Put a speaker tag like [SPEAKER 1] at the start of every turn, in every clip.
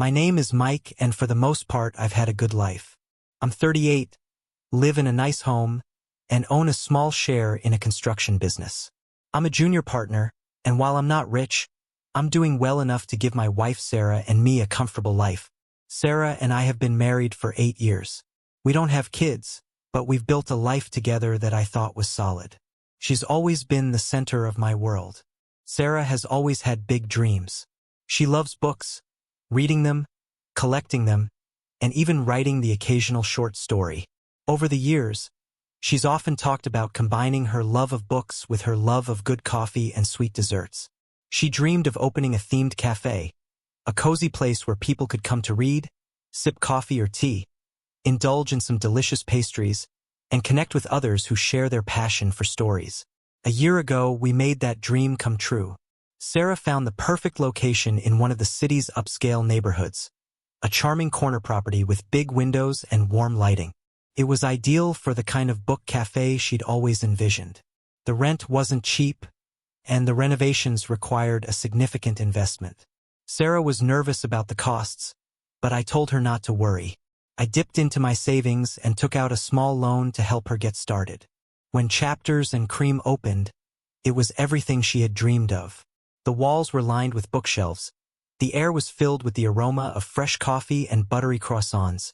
[SPEAKER 1] My name is Mike, and for the most part I've had a good life. I'm 38, live in a nice home, and own a small share in a construction business. I'm a junior partner, and while I'm not rich, I'm doing well enough to give my wife Sarah and me a comfortable life. Sarah and I have been married for 8 years. We don't have kids, but we've built a life together that I thought was solid. She's always been the center of my world. Sarah has always had big dreams. She loves books, reading them, collecting them, and even writing the occasional short story. Over the years, she's often talked about combining her love of books with her love of good coffee and sweet desserts. She dreamed of opening a themed cafe, a cozy place where people could come to read, sip coffee or tea, indulge in some delicious pastries, and connect with others who share their passion for stories. A year ago, we made that dream come true. Sarah found the perfect location in one of the city's upscale neighborhoods, a charming corner property with big windows and warm lighting. It was ideal for the kind of book cafe she'd always envisioned. The rent wasn't cheap, and the renovations required a significant investment. Sarah was nervous about the costs, but I told her not to worry. I dipped into my savings and took out a small loan to help her get started. When Chapters and Cream opened, it was everything she had dreamed of. The walls were lined with bookshelves. The air was filled with the aroma of fresh coffee and buttery croissants,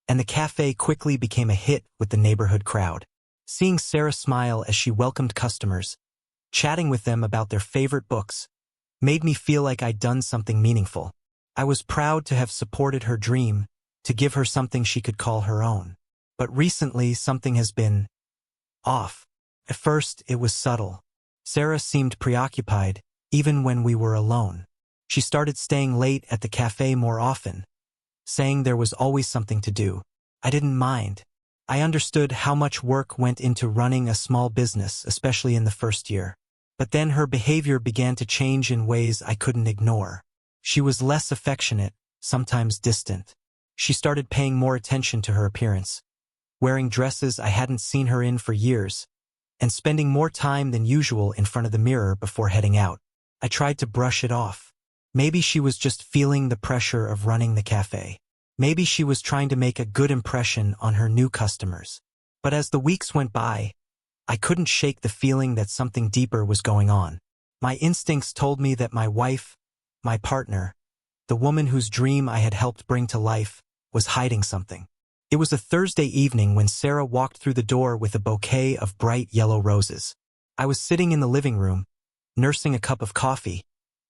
[SPEAKER 1] and the cafe quickly became a hit with the neighborhood crowd. Seeing Sarah smile as she welcomed customers, chatting with them about their favorite books, made me feel like I'd done something meaningful. I was proud to have supported her dream, to give her something she could call her own. But recently, something has been off. At first, it was subtle. Sarah seemed preoccupied, even when we were alone. She started staying late at the cafe more often, saying there was always something to do. I didn't mind. I understood how much work went into running a small business, especially in the first year. But then her behavior began to change in ways I couldn't ignore. She was less affectionate, sometimes distant. She started paying more attention to her appearance, wearing dresses I hadn't seen her in for years, and spending more time than usual in front of the mirror before heading out. I tried to brush it off. Maybe she was just feeling the pressure of running the cafe. Maybe she was trying to make a good impression on her new customers. But as the weeks went by, I couldn't shake the feeling that something deeper was going on. My instincts told me that my wife, my partner, the woman whose dream I had helped bring to life, was hiding something. It was a Thursday evening when Sarah walked through the door with a bouquet of bright yellow roses. I was sitting in the living room, nursing a cup of coffee,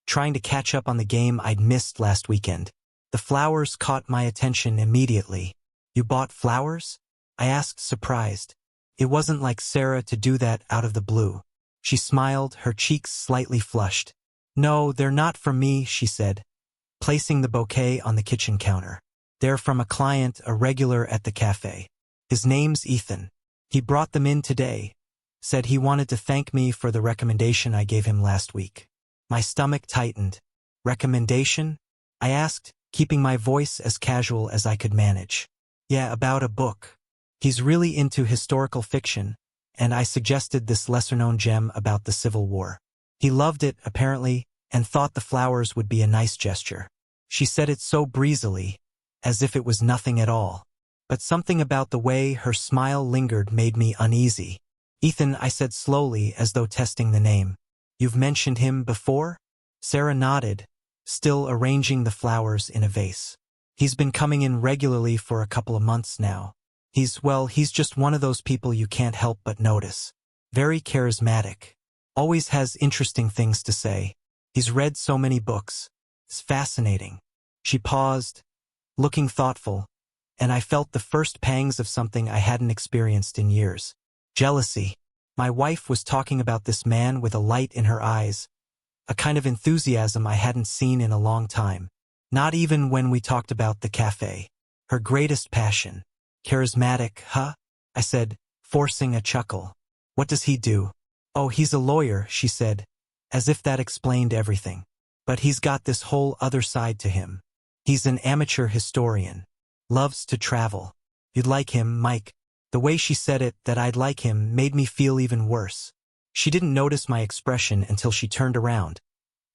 [SPEAKER 1] trying to catch up on the game I'd missed last weekend. The flowers caught my attention immediately. "You bought flowers?" I asked, surprised. It wasn't like Sarah to do that out of the blue. She smiled, her cheeks slightly flushed. "No, they're not from me," she said, placing the bouquet on the kitchen counter. "They're from a client, a regular at the cafe. His name's Ethan. He brought them in today, said he wanted to thank me for the recommendation I gave him last week." My stomach tightened. "Recommendation?" I asked, keeping my voice as casual as I could manage. "Yeah, about a book. He's really into historical fiction, and I suggested this lesser-known gem about the Civil War. He loved it, apparently, and thought the flowers would be a nice gesture." She said it so breezily, as if it was nothing at all. But something about the way her smile lingered made me uneasy. "Ethan," I said slowly, as though testing the name. "You've mentioned him before?" Sarah nodded, still arranging the flowers in a vase. "He's been coming in regularly for a couple of months now. He's just one of those people you can't help but notice. Very charismatic. Always has interesting things to say. He's read so many books. It's fascinating." She paused, looking thoughtful, and I felt the first pangs of something I hadn't experienced in years. Jealousy. My wife was talking about this man with a light in her eyes, a kind of enthusiasm I hadn't seen in a long time. Not even when we talked about the cafe. Her greatest passion. "Charismatic, huh?" I said, forcing a chuckle. "What does he do?" "Oh, he's a lawyer," she said, as if that explained everything. "But he's got this whole other side to him. He's an amateur historian. Loves to travel. You'd like him, Mike." The way she said it, that I'd like him, made me feel even worse. She didn't notice my expression until she turned around,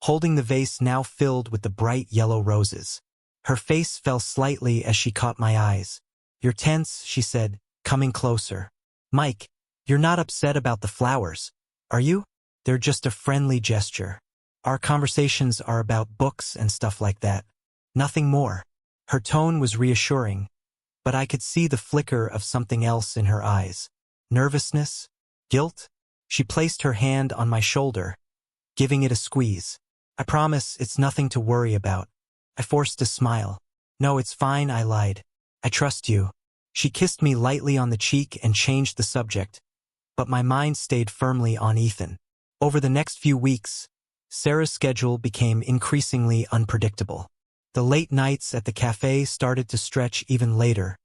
[SPEAKER 1] holding the vase now filled with the bright yellow roses. Her face fell slightly as she caught my eyes. "You're tense," she said, coming closer. "Mike, you're not upset about the flowers, are you? They're just a friendly gesture. Our conversations are about books and stuff like that. Nothing more." Her tone was reassuring, but I could see the flicker of something else in her eyes. Nervousness? Guilt? She placed her hand on my shoulder, giving it a squeeze. "I promise it's nothing to worry about." I forced a smile. "No, it's fine," I lied. "I trust you." She kissed me lightly on the cheek and changed the subject, but my mind stayed firmly on Ethan. Over the next few weeks, Sarah's schedule became increasingly unpredictable. The late nights at the cafe started to stretch even later,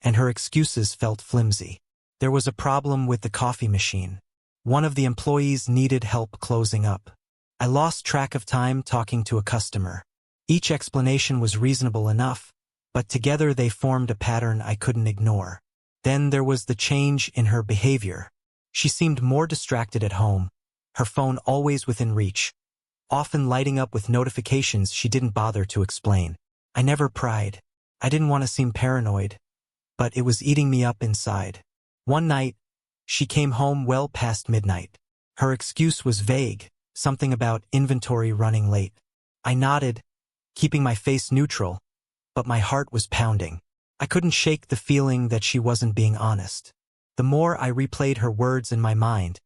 [SPEAKER 1] and her excuses felt flimsy. There was a problem with the coffee machine. One of the employees needed help closing up. I lost track of time talking to a customer. Each explanation was reasonable enough, but together they formed a pattern I couldn't ignore. Then there was the change in her behavior. She seemed more distracted at home, her phone always within reach, often lighting up with notifications she didn't bother to explain. I never pried. I didn't want to seem paranoid, but it was eating me up inside. One night, she came home well past midnight. Her excuse was vague, something about inventory running late. I nodded, keeping my face neutral, but my heart was pounding. I couldn't shake the feeling that she wasn't being honest. The more I replayed her words in my mind,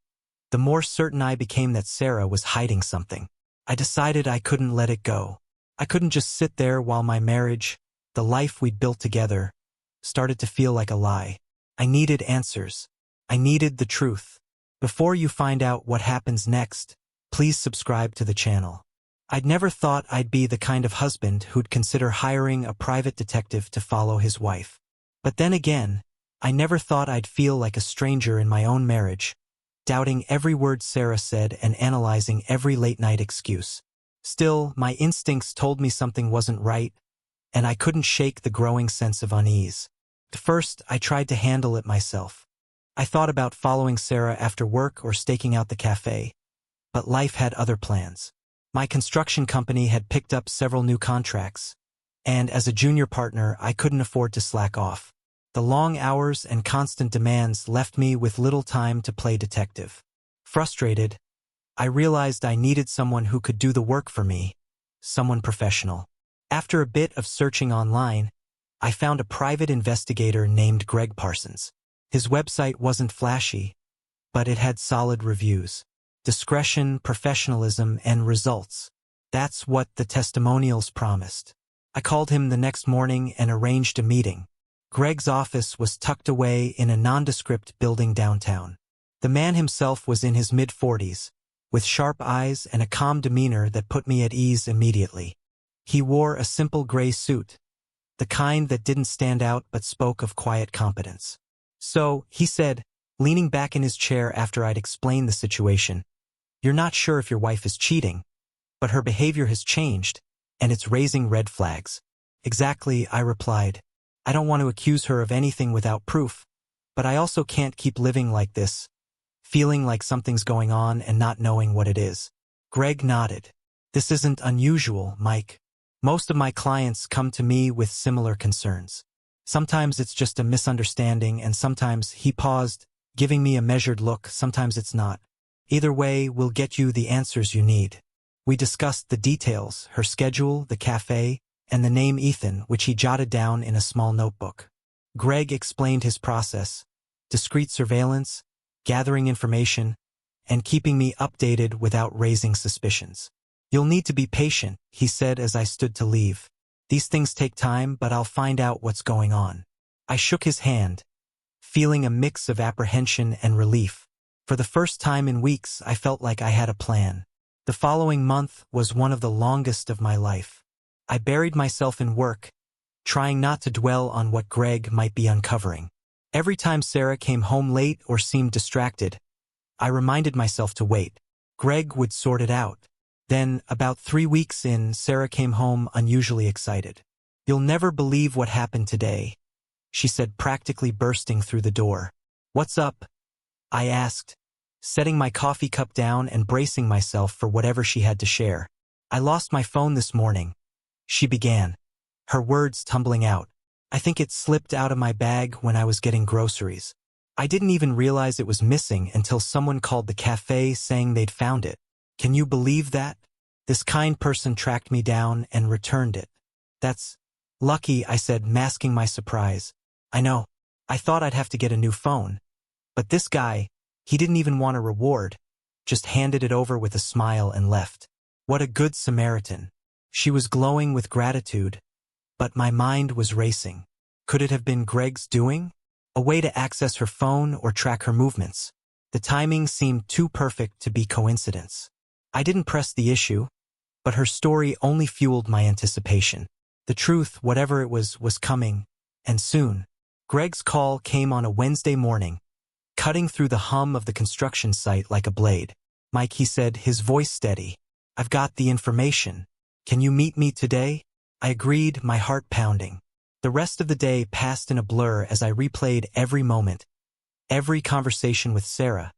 [SPEAKER 1] the more certain I became that Sarah was hiding something. I decided I couldn't let it go. I couldn't just sit there while my marriage, the life we'd built together, started to feel like a lie. I needed answers. I needed the truth. Before you find out what happens next, please subscribe to the channel. I'd never thought I'd be the kind of husband who'd consider hiring a private detective to follow his wife. But then again, I never thought I'd feel like a stranger in my own marriage, doubting every word Sarah said and analyzing every late-night excuse. Still, my instincts told me something wasn't right, and I couldn't shake the growing sense of unease. At first, I tried to handle it myself. I thought about following Sarah after work or staking out the cafe, but life had other plans. My construction company had picked up several new contracts, and as a junior partner, I couldn't afford to slack off. The long hours and constant demands left me with little time to play detective. Frustrated, I realized I needed someone who could do the work for me, someone professional. After a bit of searching online, I found a private investigator named Greg Parsons. His website wasn't flashy, but it had solid reviews. Discretion, professionalism, and results. That's what the testimonials promised. I called him the next morning and arranged a meeting. Greg's office was tucked away in a nondescript building downtown. The man himself was in his mid-40s, with sharp eyes and a calm demeanor that put me at ease immediately. He wore a simple gray suit, the kind that didn't stand out but spoke of quiet competence. "So," he said, leaning back in his chair after I'd explained the situation, "you're not sure if your wife is cheating, but her behavior has changed, and it's raising red flags." "Exactly," I replied. "I don't want to accuse her of anything without proof, but I also can't keep living like this, feeling like something's going on and not knowing what it is." Greg nodded. "This isn't unusual, Mike. Most of my clients come to me with similar concerns. Sometimes it's just a misunderstanding, and sometimes," he paused, giving me a measured look, "sometimes it's not. Either way, we'll get you the answers you need." We discussed the details, her schedule, the cafe, and the name Ethan, which he jotted down in a small notebook. Greg explained his process: discreet surveillance, gathering information, and keeping me updated without raising suspicions. "You'll need to be patient," he said as I stood to leave. "These things take time, but I'll find out what's going on." I shook his hand, feeling a mix of apprehension and relief. For the first time in weeks, I felt like I had a plan. The following month was one of the longest of my life. I buried myself in work, trying not to dwell on what Greg might be uncovering. Every time Sarah came home late or seemed distracted, I reminded myself to wait. Greg would sort it out. Then, about 3 weeks in, Sarah came home unusually excited. "You'll never believe what happened today," she said, practically bursting through the door. "What's up?" I asked, setting my coffee cup down and bracing myself for whatever she had to share. "I lost my phone this morning," she began, her words tumbling out. I think it slipped out of my bag when I was getting groceries. I didn't even realize it was missing until someone called the cafe saying they'd found it. Can you believe that? This kind person tracked me down and returned it. That's lucky, I said, masking my surprise. I know. I thought I'd have to get a new phone. But this guy, he didn't even want a reward, just handed it over with a smile and left. What a good Samaritan. She was glowing with gratitude, but my mind was racing. Could it have been Greg's doing? A way to access her phone or track her movements. The timing seemed too perfect to be coincidence. I didn't press the issue, but her story only fueled my anticipation. The truth, whatever it was coming, and soon. Greg's call came on a Wednesday morning, cutting through the hum of the construction site like a blade. Mike, he said, his voice steady. I've got the information. Can you meet me today? I agreed, my heart pounding. The rest of the day passed in a blur as I replayed every moment, every conversation with Sarah,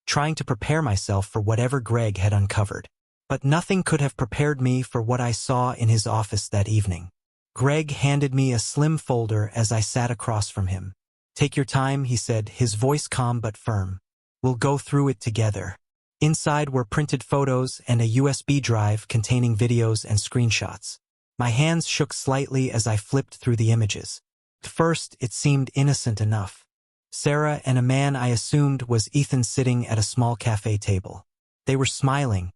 [SPEAKER 1] trying to prepare myself for whatever Greg had uncovered. But nothing could have prepared me for what I saw in his office that evening. Greg handed me a slim folder as I sat across from him. Take your time, he said, his voice calm but firm. We'll go through it together. Inside were printed photos and a USB drive containing videos and screenshots. My hands shook slightly as I flipped through the images. At first, it seemed innocent enough. Sarah and a man I assumed was Ethan sitting at a small cafe table. They were smiling,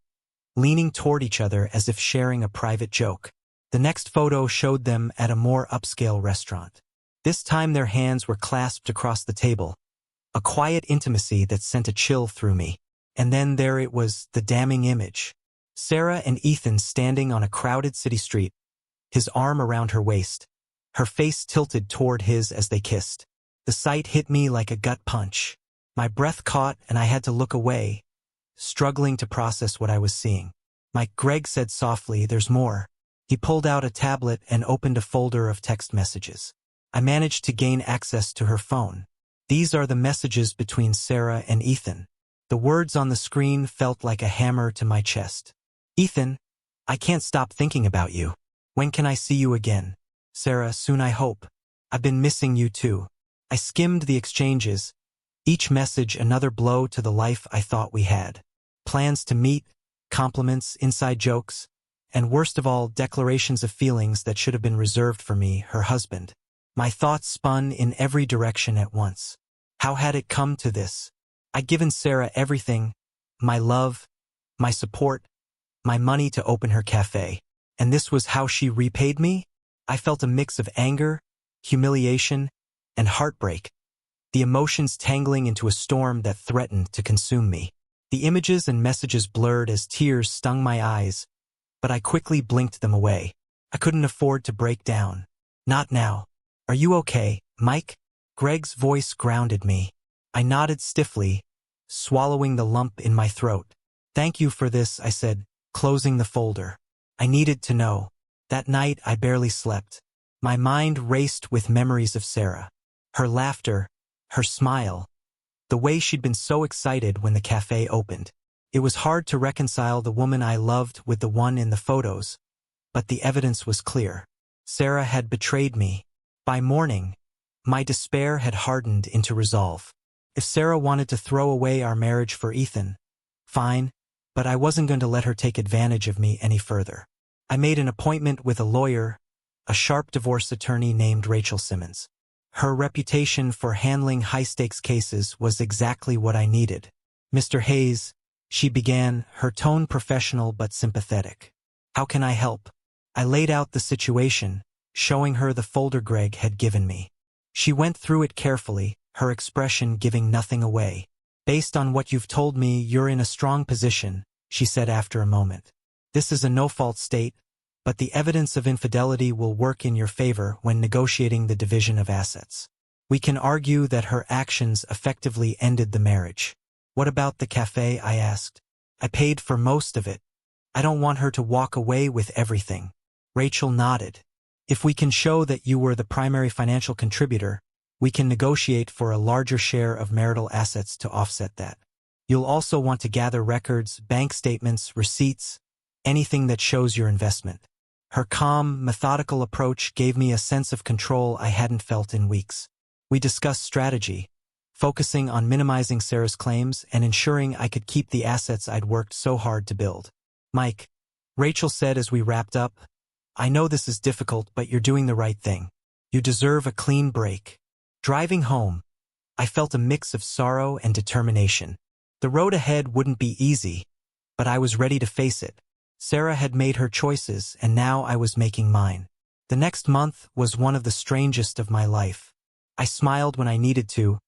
[SPEAKER 1] leaning toward each other as if sharing a private joke. The next photo showed them at a more upscale restaurant. This time their hands were clasped across the table, a quiet intimacy that sent a chill through me. And then there it was, the damning image. Sarah and Ethan standing on a crowded city street, his arm around her waist, her face tilted toward his as they kissed. The sight hit me like a gut punch. My breath caught and I had to look away, struggling to process what I was seeing. Mike, Greg said softly, there's more. He pulled out a tablet and opened a folder of text messages. I managed to gain access to her phone. These are the messages between Sarah and Ethan. The words on the screen felt like a hammer to my chest. Ethan, I can't stop thinking about you. When can I see you again? Sarah, soon I hope. I've been missing you too. I skimmed the exchanges, each message another blow to the life I thought we had. Plans to meet, compliments, inside jokes, and worst of all, declarations of feelings that should have been reserved for me, her husband. My thoughts spun in every direction at once. How had it come to this? I'd given Sarah everything, my love, my support, my money to open her cafe. And this was how she repaid me? I felt a mix of anger, humiliation, and heartbreak, the emotions tangling into a storm that threatened to consume me. The images and messages blurred as tears stung my eyes, but I quickly blinked them away. I couldn't afford to break down. Not now. Are you okay, Mike? Greg's voice grounded me. I nodded stiffly, swallowing the lump in my throat. Thank you for this, I said, closing the folder. I needed to know. That night I barely slept. My mind raced with memories of Sarah. Her laughter, her smile, the way she'd been so excited when the cafe opened. It was hard to reconcile the woman I loved with the one in the photos, but the evidence was clear. Sarah had betrayed me. By morning, my despair had hardened into resolve. If Sarah wanted to throw away our marriage for Ethan, fine, but I wasn't going to let her take advantage of me any further. I made an appointment with a lawyer, a sharp divorce attorney named Rachel Simmons. Her reputation for handling high-stakes cases was exactly what I needed. Mr. Hayes, she began, her tone professional but sympathetic. How can I help? I laid out the situation, showing her the folder Greg had given me. She went through it carefully, her expression giving nothing away. Based on what you've told me, you're in a strong position, she said after a moment. This is a no-fault state, but the evidence of infidelity will work in your favor when negotiating the division of assets. We can argue that her actions effectively ended the marriage. What about the cafe, I asked. I paid for most of it. I don't want her to walk away with everything. Rachel nodded. If we can show that you were the primary financial contributor, we can negotiate for a larger share of marital assets to offset that. You'll also want to gather records, bank statements, receipts, anything that shows your investment. Her calm, methodical approach gave me a sense of control I hadn't felt in weeks. We discussed strategy, focusing on minimizing Sarah's claims and ensuring I could keep the assets I'd worked so hard to build. Mike, Rachel said as we wrapped up, I know this is difficult, but you're doing the right thing. You deserve a clean break. Driving home, I felt a mix of sorrow and determination. The road ahead wouldn't be easy, but I was ready to face it. Sarah had made her choices, and now I was making mine. The next month was one of the strangest of my life. I smiled when I needed to,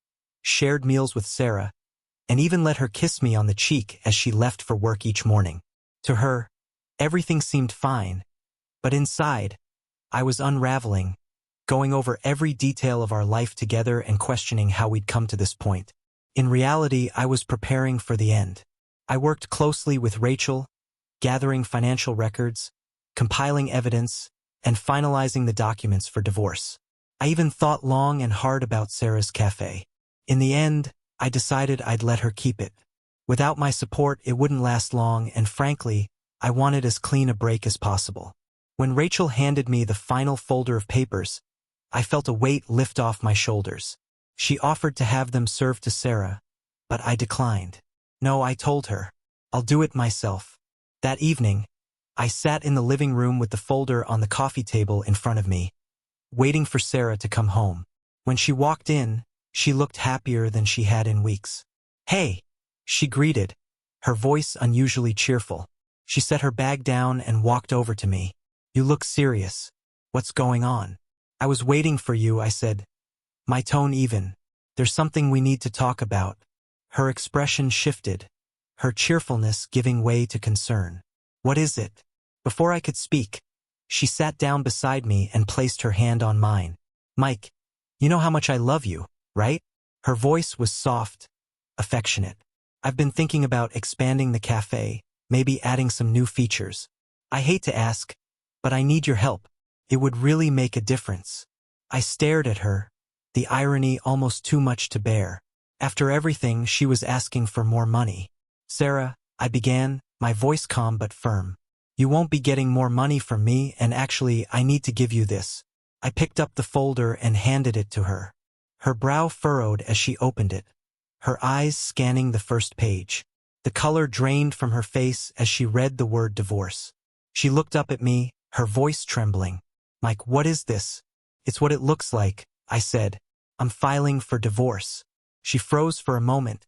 [SPEAKER 1] shared meals with Sarah, and even let her kiss me on the cheek as she left for work each morning. To her, everything seemed fine, but inside, I was unraveling, going over every detail of our life together and questioning how we'd come to this point. In reality, I was preparing for the end. I worked closely with Rachel, gathering financial records, compiling evidence, and finalizing the documents for divorce. I even thought long and hard about Sarah's cafe. In the end, I decided I'd let her keep it. Without my support, it wouldn't last long, and frankly, I wanted as clean a break as possible. When Rachel handed me the final folder of papers, I felt a weight lift off my shoulders. She offered to have them served to Sarah, but I declined. No, I told her, I'll do it myself. That evening, I sat in the living room with the folder on the coffee table in front of me, waiting for Sarah to come home. When she walked in, she looked happier than she had in weeks. Hey, she greeted, her voice unusually cheerful. She set her bag down and walked over to me. You look serious. What's going on? I was waiting for you, I said, my tone even. There's something we need to talk about. Her expression shifted, her cheerfulness giving way to concern. What is it? Before I could speak, she sat down beside me and placed her hand on mine. Mike, you know how much I love you, right? Her voice was soft, affectionate. I've been thinking about expanding the cafe, maybe adding some new features. I hate to ask, but I need your help. It would really make a difference. I stared at her, the irony almost too much to bear. After everything, she was asking for more money. Sarah, I began, my voice calm but firm. You won't be getting more money from me, and actually, I need to give you this. I picked up the folder and handed it to her. Her brow furrowed as she opened it, her eyes scanning the first page. The color drained from her face as she read the word divorce. She looked up at me, her voice trembling. Mike, what is this? It's what it looks like, I said. I'm filing for divorce. She froze for a moment,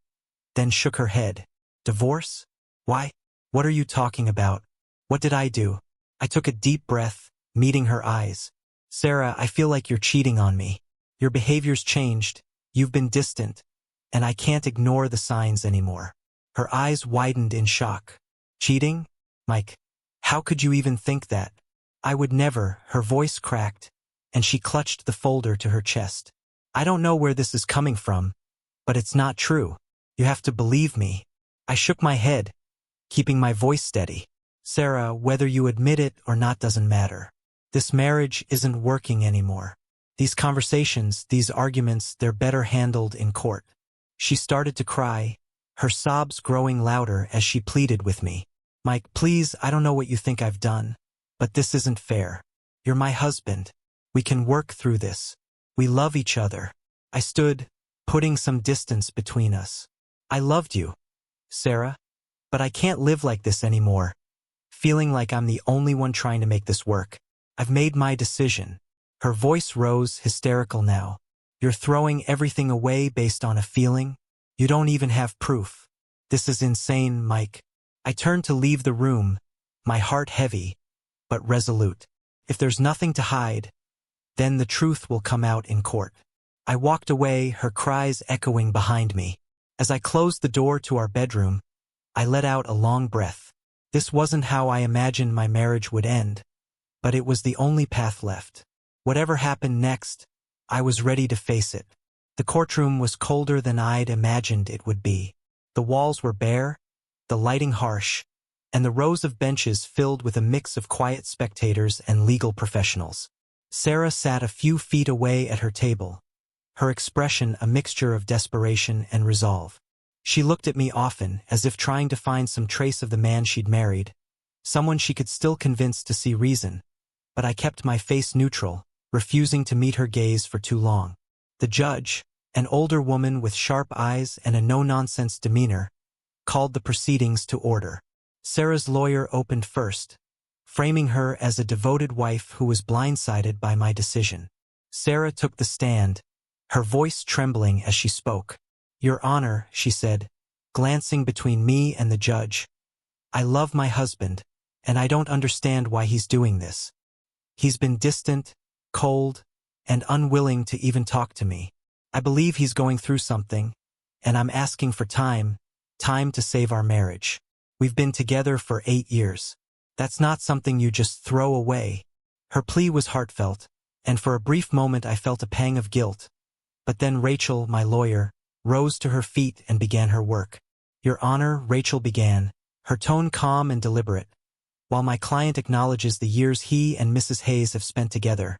[SPEAKER 1] then shook her head. Divorce? Why? What are you talking about? What did I do? I took a deep breath, meeting her eyes. Sarah, I feel like you're cheating on me. Your behavior's changed, you've been distant, and I can't ignore the signs anymore. Her eyes widened in shock. Cheating? Mike, how could you even think that? I would never. Her voice cracked, and she clutched the folder to her chest. I don't know where this is coming from, but it's not true. You have to believe me. I shook my head, keeping my voice steady. Sarah, whether you admit it or not doesn't matter. This marriage isn't working anymore. These conversations, these arguments, they're better handled in court. She started to cry, her sobs growing louder as she pleaded with me. Mike, please, I don't know what you think I've done, but this isn't fair. You're my husband. We can work through this. We love each other. I stood, putting some distance between us. I loved you, Sarah, but I can't live like this anymore, feeling like I'm the only one trying to make this work. I've made my decision. Her voice rose, hysterical now. You're throwing everything away based on a feeling? You don't even have proof. This is insane, Mike. I turned to leave the room, my heart heavy, but resolute. If there's nothing to hide, then the truth will come out in court. I walked away, her cries echoing behind me. As I closed the door to our bedroom, I let out a long breath. This wasn't how I imagined my marriage would end, but it was the only path left. Whatever happened next, I was ready to face it. The courtroom was colder than I'd imagined it would be. The walls were bare, the lighting harsh, and the rows of benches filled with a mix of quiet spectators and legal professionals. Sarah sat a few feet away at her table, her expression a mixture of desperation and resolve. She looked at me often, as if trying to find some trace of the man she'd married, someone she could still convince to see reason. but I kept my face neutral, refusing to meet her gaze for too long. The judge, an older woman with sharp eyes and a no-nonsense demeanor, called the proceedings to order. Sarah's lawyer opened first, framing her as a devoted wife who was blindsided by my decision. Sarah took the stand, her voice trembling as she spoke. "Your Honor," she said, glancing between me and the judge, "I love my husband, and I don't understand why he's doing this. He's been distant, cold, and unwilling to even talk to me. I believe he's going through something, and I'm asking for time to save our marriage. We've been together for 8 years. That's not something you just throw away." Her plea was heartfelt, and for a brief moment I felt a pang of guilt. But then Rachel, my lawyer, rose to her feet and began her work. "Your Honor," Rachel began, her tone calm and deliberate, "while my client acknowledges the years he and Mrs. Hayes have spent together,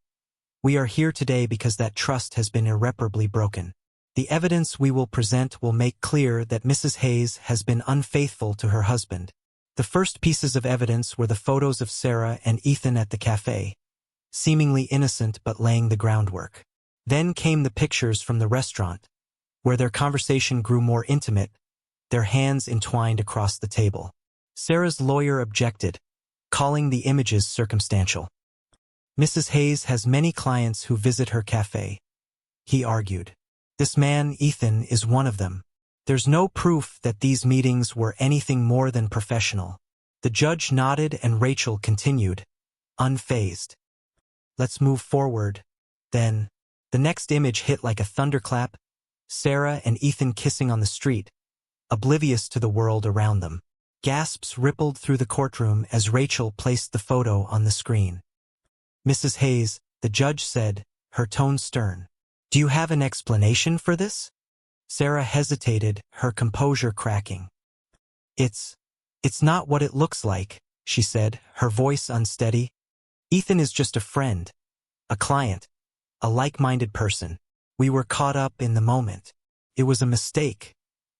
[SPEAKER 1] we are here today because that trust has been irreparably broken. The evidence we will present will make clear that Mrs. Hayes has been unfaithful to her husband." The first pieces of evidence were the photos of Sarah and Ethan at the cafe, seemingly innocent but laying the groundwork. Then came the pictures from the restaurant, where their conversation grew more intimate, their hands entwined across the table. Sarah's lawyer objected, calling the images circumstantial. "Mrs. Hayes has many clients who visit her cafe," he argued. "This man, Ethan, is one of them. There's no proof that these meetings were anything more than professional." The judge nodded and Rachel continued, unfazed. "Let's move forward, then." The next image hit like a thunderclap, Sarah and Ethan kissing on the street, oblivious to the world around them. Gasps rippled through the courtroom as Rachel placed the photo on the screen. "Mrs. Hayes," the judge said, her tone stern, "do you have an explanation for this?" Sarah hesitated, her composure cracking. It's not what it looks like," she said, her voice unsteady. "Ethan is just a friend, a client, a like-minded person. We were caught up in the moment. It was a mistake,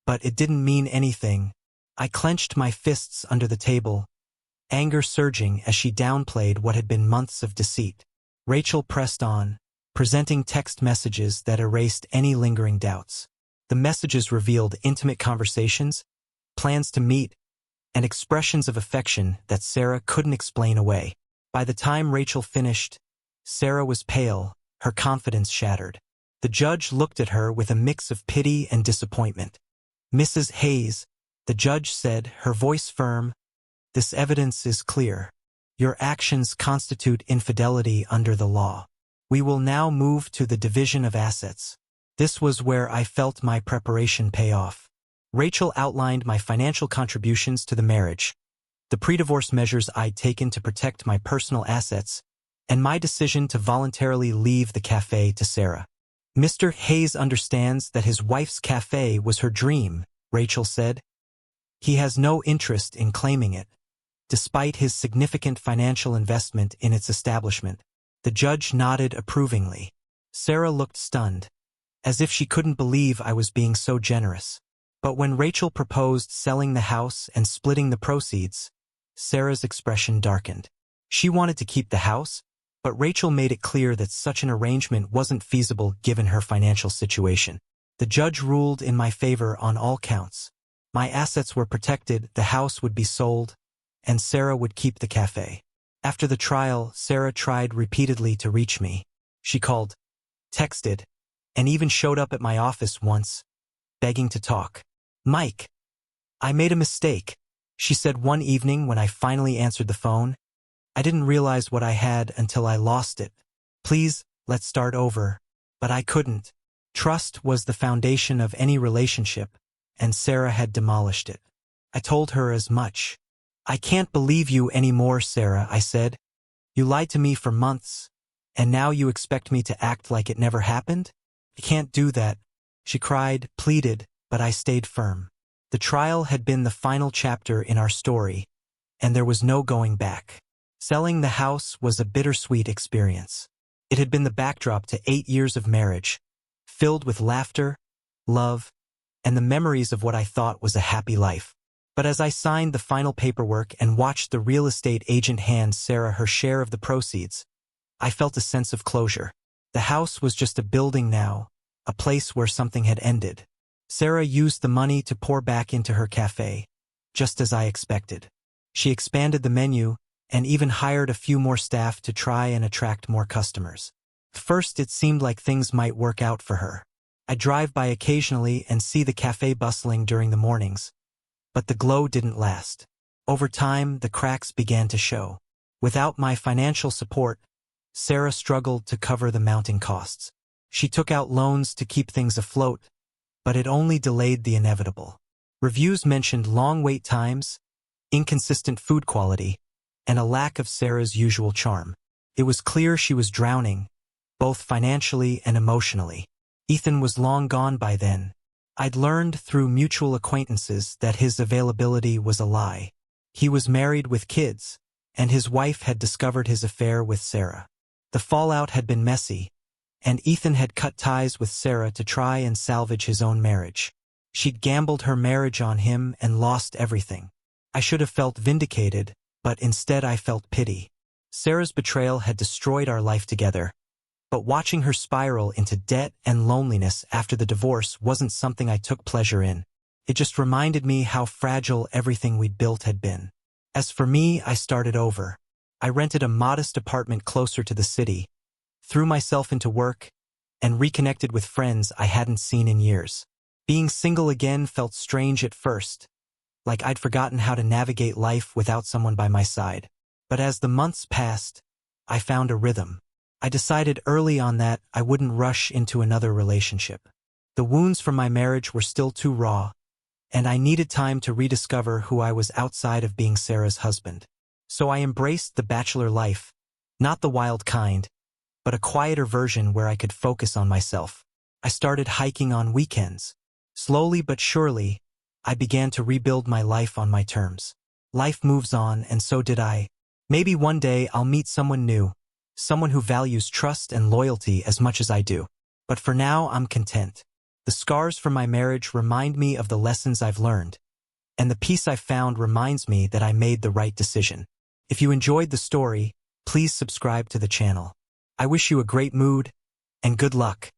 [SPEAKER 1] but it didn't mean anything." I clenched my fists under the table, anger surging as she downplayed what had been months of deceit. Rachel pressed on, presenting text messages that erased any lingering doubts. The messages revealed intimate conversations, plans to meet, and expressions of affection that Sarah couldn't explain away. By the time Rachel finished, Sarah was pale, her confidence shattered. The judge looked at her with a mix of pity and disappointment. "Mrs. Hayes," the judge said, her voice firm, "this evidence is clear. Your actions constitute infidelity under the law. We will now move to the division of assets." This was where I felt my preparation pay off. Rachel outlined my financial contributions to the marriage, the pre-divorce measures I'd taken to protect my personal assets, and my decision to voluntarily leave the cafe to Sarah. "Mr. Hayes understands that his wife's cafe was her dream," Rachel said. "He has no interest in claiming it, despite his significant financial investment in its establishment." The judge nodded approvingly. Sarah looked stunned, as if she couldn't believe I was being so generous. But when Rachel proposed selling the house and splitting the proceeds, Sarah's expression darkened. She wanted to keep the house, but Rachel made it clear that such an arrangement wasn't feasible given her financial situation. The judge ruled in my favor on all counts. My assets were protected, the house would be sold, and Sarah would keep the cafe. After the trial, Sarah tried repeatedly to reach me. She called, texted, and even showed up at my office once, begging to talk. "Mike, I made a mistake," she said one evening when I finally answered the phone. "I didn't realize what I had until I lost it. Please, let's start over." But I couldn't. Trust was the foundation of any relationship, and Sarah had demolished it. I told her as much. "I can't believe you anymore, Sarah," I said. "You lied to me for months, and now you expect me to act like it never happened? You can't do that." She cried, pleaded, but I stayed firm. The trial had been the final chapter in our story, and there was no going back. Selling the house was a bittersweet experience. It had been the backdrop to 8 years of marriage, filled with laughter, love, and the memories of what I thought was a happy life. But as I signed the final paperwork and watched the real estate agent hand Sarah her share of the proceeds, I felt a sense of closure. The house was just a building now, a place where something had ended. Sarah used the money to pour back into her cafe, just as I expected. She expanded the menu and even hired a few more staff to try and attract more customers. First, it seemed like things might work out for her. I drive by occasionally and see the cafe bustling during the mornings. But the glow didn't last. Over time, the cracks began to show. Without my financial support, Sarah struggled to cover the mounting costs. She took out loans to keep things afloat, but it only delayed the inevitable. Reviews mentioned long wait times, inconsistent food quality, and a lack of Sarah's usual charm. It was clear she was drowning, both financially and emotionally. Ethan was long gone by then. I'd learned through mutual acquaintances that his availability was a lie. He was married with kids, and his wife had discovered his affair with Sarah. The fallout had been messy, and Ethan had cut ties with Sarah to try and salvage his own marriage. She'd gambled her marriage on him and lost everything. I should have felt vindicated, but instead I felt pity. Sarah's betrayal had destroyed our life together, but watching her spiral into debt and loneliness after the divorce wasn't something I took pleasure in. It just reminded me how fragile everything we'd built had been. As for me, I started over. I rented a modest apartment closer to the city, threw myself into work, and reconnected with friends I hadn't seen in years. Being single again felt strange at first, like I'd forgotten how to navigate life without someone by my side. But as the months passed, I found a rhythm. I decided early on that I wouldn't rush into another relationship. The wounds from my marriage were still too raw, and I needed time to rediscover who I was outside of being Sarah's husband. So I embraced the bachelor life, not the wild kind, but a quieter version where I could focus on myself. I started hiking on weekends. Slowly but surely, I began to rebuild my life on my terms. Life moves on, and so did I. Maybe one day I'll meet someone new, someone who values trust and loyalty as much as I do. But for now, I'm content. The scars from my marriage remind me of the lessons I've learned, and the peace I found reminds me that I made the right decision. If you enjoyed the story, please subscribe to the channel. I wish you a great mood and good luck.